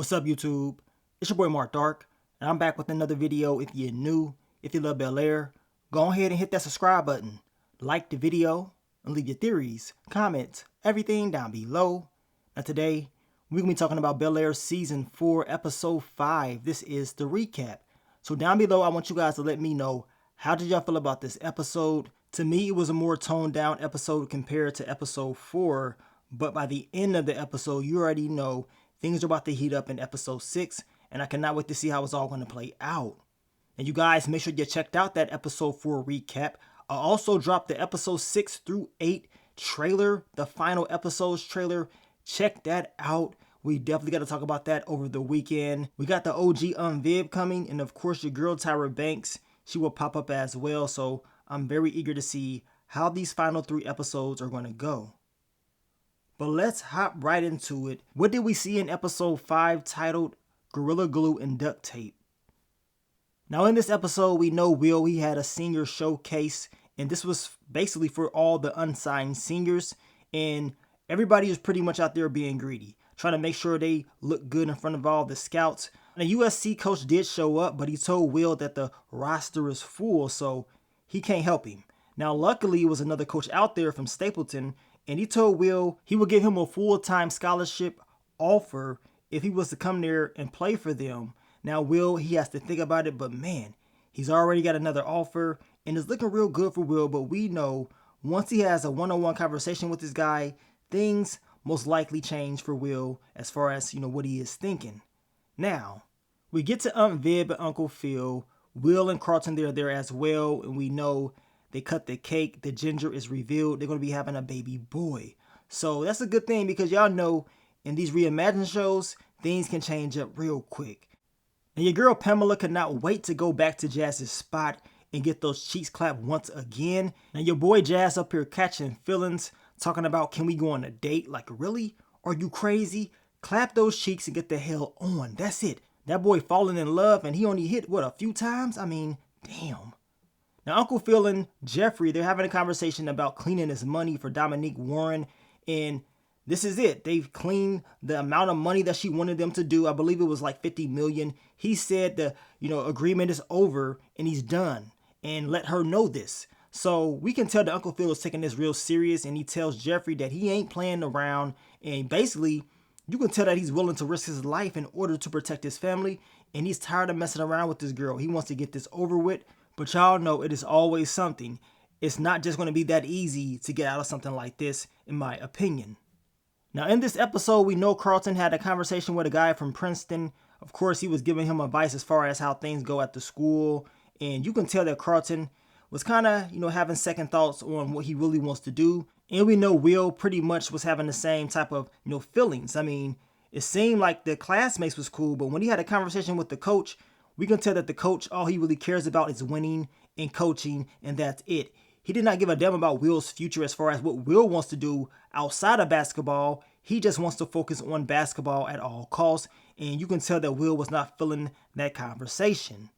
What's up, YouTube? It's your boy Mark Dark, and I'm back with another video. If you're new, if you love Bel-Air, go ahead and hit that subscribe button, like the video, and leave your theories, comments, everything down below. Now today, we're going to be talking about Bel-Air Season 4, Episode 5. This is the recap. So down below, I want you guys to let me know, how did y'all feel about this episode? To me, it was a more toned down episode compared to Episode 4, but by the end of the episode, you already know things are about to heat up in Episode 6, and I cannot wait to see how it's all going to play out. And you guys, make sure you checked out that Episode 4 recap. I also dropped the Episode 6 through 8 trailer, the final episodes trailer. Check that out. We definitely got to talk about that over the weekend. We got the OG Viv coming, and of course your girl Tyra Banks, she will pop up as well. So I'm very eager to see how these final 3 episodes are going to go. But let's hop right into it. What did we see in Episode 5 titled Gorilla Glue and Duct Tape? Now in this episode, we know Will, he had a senior showcase, and this was basically for all the unsigned seniors, and everybody is pretty much out there being greedy, trying to make sure they look good in front of all the scouts. And the USC coach did show up, but he told Will that the roster is full, so he can't help him. Now luckily, it was another coach out there from Stapleton, and he told Will he would give him a full-time scholarship offer if he was to come there and play for them. Now Will, he has to think about it, but man, he's already got another offer, and it's looking real good for Will. But we know once he has a one-on-one conversation with this guy, things most likely change for Will as far as, what he is thinking. Now, we get to Aunt Viv and Uncle Phil. Will and Carlton, they're there as well, and we know they cut the cake, the ginger is revealed, they're going to be having a baby boy. So that's a good thing, because y'all know in these reimagined shows, things can change up real quick. And your girl Pamela could not wait to go back to Jazz's spot and get those cheeks clapped once again. And your boy Jazz up here catching feelings, talking about, can we go on a date? Like, really? Are you crazy? Clap those cheeks and get the hell on. That's it. That boy falling in love, and he only hit, what, a few times? I mean, damn. Now, Uncle Phil and Jeffrey, they're having a conversation about cleaning his money for Dominique Warren, and this is it. They've cleaned the amount of money that she wanted them to do. I believe it was like $50 million. He said the, agreement is over and he's done, and let her know this. So we can tell that Uncle Phil is taking this real serious, and he tells Jeffrey that he ain't playing around, and basically you can tell that he's willing to risk his life in order to protect his family, and he's tired of messing around with this girl. He wants to get this over with. But y'all know it is always something. It's not just going to be that easy to get out of something like this, in my opinion. Now in this episode, we know Carlton had a conversation with a guy from Princeton. Of course, he was giving him advice as far as how things go at the school. And you can tell that Carlton was kind of, having second thoughts on what he really wants to do. And we know Will pretty much was having the same type of, feelings. I mean, it seemed like the classmates was cool, but when he had a conversation with the coach, we can tell that the coach, all he really cares about is winning and coaching, and that's it. He did not give a damn about Will's future as far as what Will wants to do outside of basketball. He just wants to focus on basketball at all costs, and you can tell that Will was not feeling that conversation.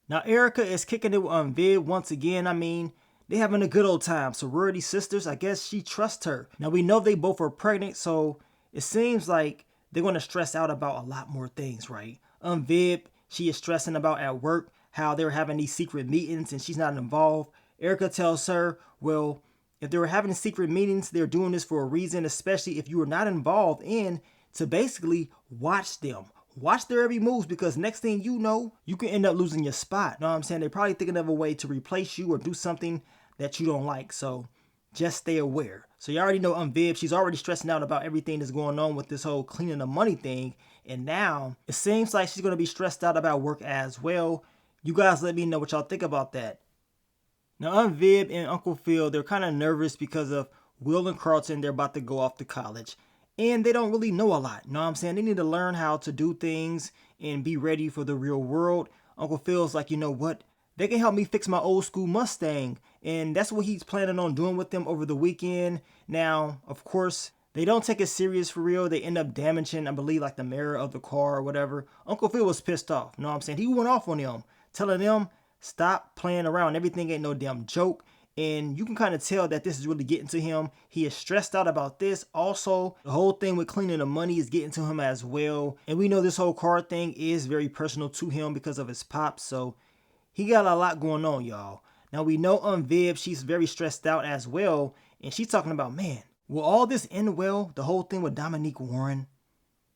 Now Erica is kicking it with Viv once again. I mean, they having a good old time. Sorority sisters, I guess she trusts her. Now we know they both are pregnant, so it seems like they're going to stress out about a lot more things, right? Viv, she is stressing about at work how they're having these secret meetings and she's not involved. Erica tells her, well, if they were having secret meetings, they're doing this for a reason, especially if you are not involved in, to basically watch them. Watch their every move, because next thing you know, you can end up losing your spot. Know what I'm saying? They're probably thinking of a way to replace you or do something that you don't like. So just stay aware. So you already know Viv, she's already stressing out about everything that's going on with this whole cleaning the money thing. And now it seems like she's going to be stressed out about work as well. You guys let me know what y'all think about that. Now Viv and Uncle Phil, they're kind of nervous because of Will and Carlton. They're about to go off to college. And they don't really know a lot. Know what I'm saying? They need to learn how to do things and be ready for the real world. Uncle Phil's like, you know what? They can help me fix my old school Mustang. And that's what he's planning on doing with them over the weekend. Now, of course, they don't take it serious for real. They end up damaging, I believe, like the mirror of the car or whatever. Uncle Phil was pissed off. You know what I'm saying? He went off on them, telling them, stop playing around. Everything ain't no damn joke. And you can kind of tell that this is really getting to him. He is stressed out about this. Also, the whole thing with cleaning the money is getting to him as well. And we know this whole card thing is very personal to him because of his pops. So he got a lot going on, y'all. Now we know Viv, she's very stressed out as well. And she's talking about, man, will all this end well? The whole thing with Dominique Warren.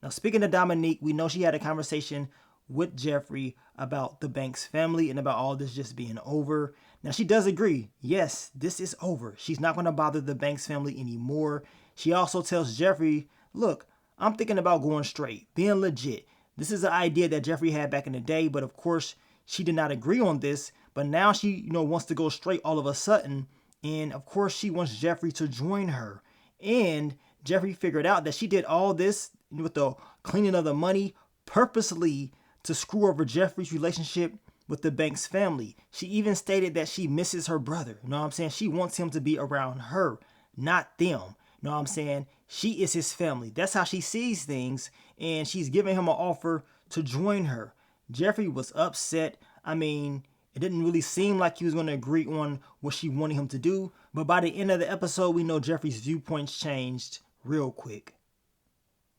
Now speaking of Dominique, we know she had a conversation with Jeffrey about the Banks family and about all this just being over. Now she does agree, yes, this is over. She's not going to bother the Banks family anymore. She also tells Jeffrey, look, I'm thinking about going straight, being legit. This is an idea that Jeffrey had back in the day, but of course she did not agree on this. But now she, wants to go straight all of a sudden. And of course she wants Jeffrey to join her. And Jeffrey figured out that she did all this with the cleaning of the money purposely to screw over Jeffrey's relationship with the Banks family. She even stated that she misses her brother. You know what I'm saying? She wants him to be around her, not them. You know what I'm saying? She is his family. That's how she sees things. And she's giving him an offer to join her. Jeffrey was upset. I mean, it didn't really seem like he was going to agree on what she wanted him to do. But by the end of the episode, we know Jeffrey's viewpoints changed real quick.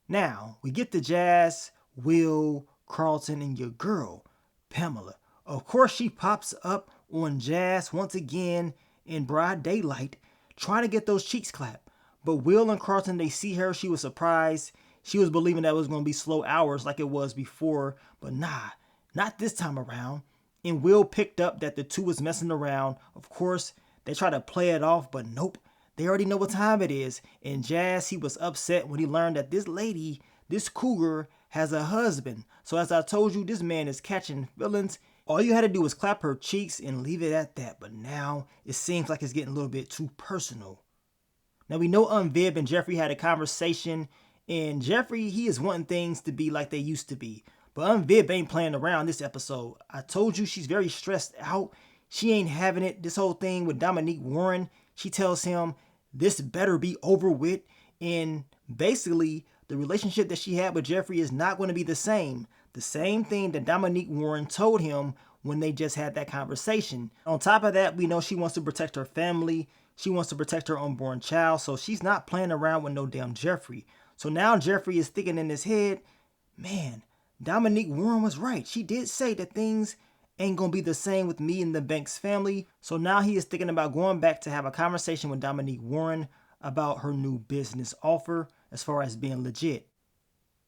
Now, we get to Jazz, Will, Carlton, and your girl, Pamela. Of course, she pops up on Jazz once again in broad daylight, trying to get those cheeks clapped. But Will and Carlton, they see her. She was surprised. She was believing that it was going to be slow hours like it was before. But nah, not this time around. And Will picked up that the two was messing around. Of course, they try to play it off, but nope. They already know what time it is. And Jazz, he was upset when he learned that this lady, this cougar, has a husband. So as I told you, this man is catching feelings. All you had to do was clap her cheeks and leave it at that. But now it seems like it's getting a little bit too personal. Now we know Viv and Jeffrey had a conversation. And Jeffrey, he is wanting things to be like they used to be. But Viv ain't playing around this episode. I told you she's very stressed out. She ain't having it. This whole thing with Dominique Warren. She tells him this better be over with. And basically, the relationship that she had with Jeffrey is not going to be the same. The same thing that Dominique Warren told him when they just had that conversation. On top of that, we know she wants to protect her family. She wants to protect her unborn child. So she's not playing around with no damn Jeffrey. So now Jeffrey is thinking in his head, man, Dominique Warren was right. She did say that things ain't gonna be the same with me and the Banks family. So now he is thinking about going back to have a conversation with Dominique Warren about her new business offer as far as being legit.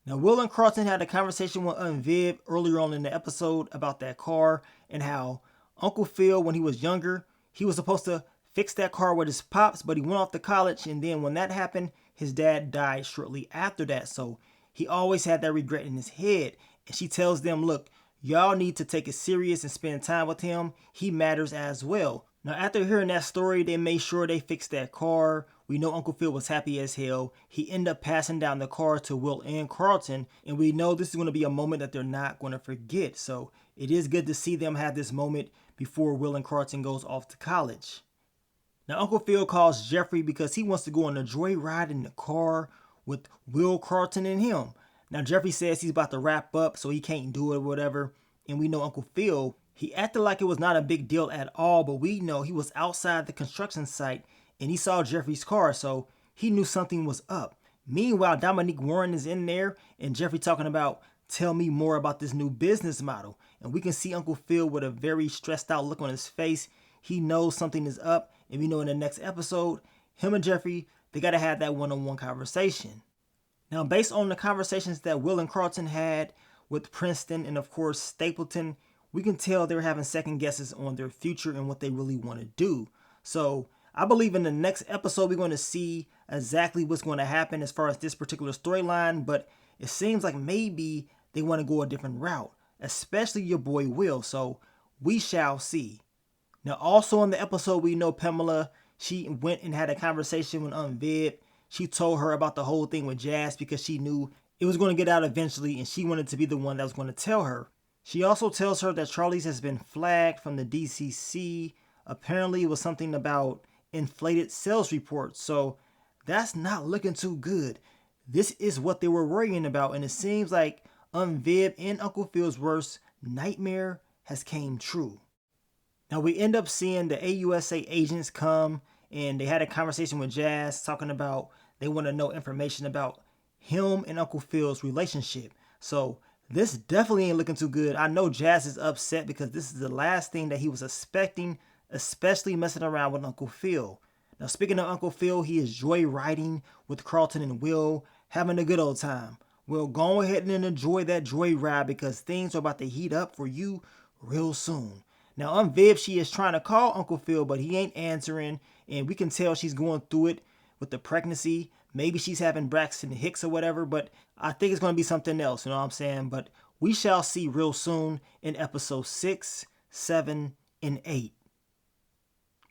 Now, Will and Carlton had a conversation with Viv earlier on in the episode about that car and how Uncle Phil, when he was younger, he was supposed to fix that car with his pops, but he went off to college. And then when that happened, his dad died shortly after that. So he always had that regret in his head. And she tells them, look, y'all need to take it serious and spend time with him. He matters as well. Now, after hearing that story, they made sure they fixed that car. We know Uncle Phil was happy as hell. He ended up passing down the car to Will and Carlton. And we know this is going to be a moment that they're not going to forget. So it is good to see them have this moment before Will and Carlton goes off to college. Now, Uncle Phil calls Jeffrey because he wants to go on a joyride in the car with Will, Carlton, and him. Now, Jeffrey says he's about to wrap up, so he can't do it or whatever. And we know Uncle Phil, he acted like it was not a big deal at all, but we know he was outside the construction site and he saw Jeffrey's car, so he knew something was up. Meanwhile, Dominique Warren is in there and Jeffrey talking about, tell me more about this new business model. And we can see Uncle Phil with a very stressed out look on his face. He knows something is up, and we know in the next episode, him and Jeffrey, they got to have that one-on-one conversation. Now, based on the conversations that Will and Carlton had with Princeton and, of course, Stapleton, we can tell they're having second guesses on their future and what they really want to do. So I believe in the next episode, we're going to see exactly what's going to happen as far as this particular storyline. But it seems like maybe they want to go a different route, especially your boy Will. So we shall see. Now, also in the episode, we know Pamela, she went and had a conversation with Viv. She told her about the whole thing with Jazz because she knew it was going to get out eventually and she wanted to be the one that was going to tell her. She also tells her that Charlie's has been flagged from the DCC. Apparently it was something about inflated sales reports. So that's not looking too good. This is what they were worrying about. And it seems like Viv and Uncle Phil's worst nightmare has came true. Now we end up seeing the AUSA agents come, and they had a conversation with Jazz talking about they want to know information about him and Uncle Phil's relationship. So this definitely ain't looking too good. I know Jazz is upset because this is the last thing that he was expecting, especially messing around with Uncle Phil. Now speaking of Uncle Phil, he is joyriding with Carlton and Will, having a good old time. Well, go ahead and enjoy that joyride because things are about to heat up for you real soon. Now, Viv, she is trying to call Uncle Phil, but he ain't answering, and we can tell she's going through it with the pregnancy. Maybe she's having Braxton Hicks or whatever, but I think it's going to be something else, you know what I'm saying? But we shall see real soon in episode 6, 7, and 8.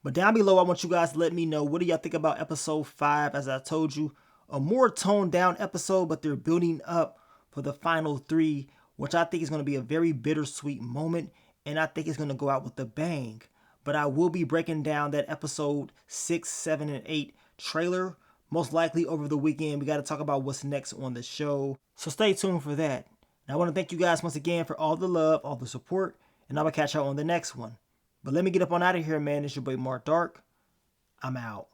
But down below, I want you guys to let me know, what do y'all think about episode 5? As I told you, a more toned down episode, but they're building up for the final 3, which I think is going to be a very bittersweet moment, and I think it's going to go out with a bang. But I will be breaking down that episode 6, 7, and 8 trailer, most likely over the weekend. We got to talk about what's next on the show, so stay tuned for that. And I want to thank you guys once again for all the love, all the support, and I will catch y'all on the next one. But let me get up on out of here, man. It's your boy Mark Dark. I'm out.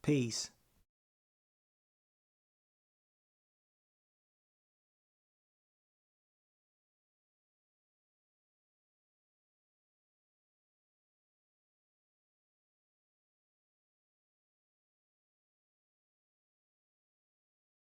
Peace.